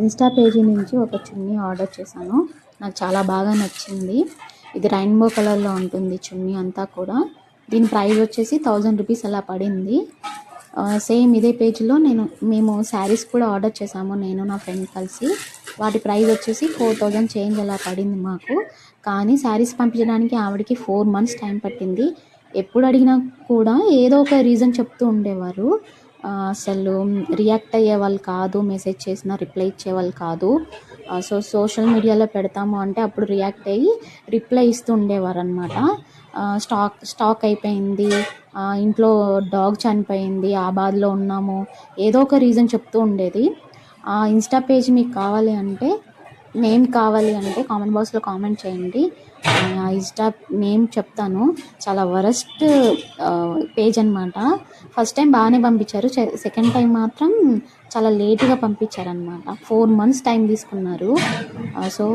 Insta page నుంచి ఒక చున్నీ order చేశాను. నాకు చాలా బాగా నచ్చింది. ఇది రెయిన్బో కలర్లో ఉంటుంది చున్నీ అంతా కూడా. దీని ప్రైస్ వచ్చేసి 1000 రూపీస్ అలా పడింది. సేమ్ ఇదే పేజ్లో మేము శారీస్ కూడా ఆర్డర్ చేసాము, నేను నా ఫ్రెండ్ కలిసి. వాటి ప్రైస్ వచ్చేసి 4000 చేంజ్ అలా పడింది మాకు. కానీ శారీస్ పంపించడానికి ఆవిడకి 4 మంత్స్ టైం పట్టింది. ఎప్పుడు అడిగినా కూడా ఏదో ఒక రీజన్ చెప్తూ ఉండేవారు. అసలు రియాక్ట్ అయ్యే వాళ్ళు కాదు, మెసేజ్ చేసినా రిప్లై ఇచ్చేవాళ్ళు కాదు. సోషల్ మీడియాలో పెడతాము అంటే అప్పుడు రియాక్ట్ అయ్యి రిప్లై ఇస్తూ ఉండేవారు అనమాట. స్టాక్ అయిపోయింది, ఇంట్లో డాగ్ చనిపోయింది, ఆ బాధలో ఉన్నాము, ఏదో ఒక రీజన్ చెప్తూ ఉండేది. ఇన్స్టా పేజ్ మీకు కావాలి అంటే, నేమ్ కావాలి అంటే కామెంట్ బాక్స్లో కామెంట్ చేయండి. ఇన్స్టా నేమ్ చెప్తాను. చాలా వరస్ట్ పేజ్ అనమాట. ఫస్ట్ టైం బాగానే పంపించారు, సెకండ్ టైం మాత్రం చాలా లేట్గా పంపించారనమాట. 4 మంత్స్ టైం తీసుకున్నారు. సో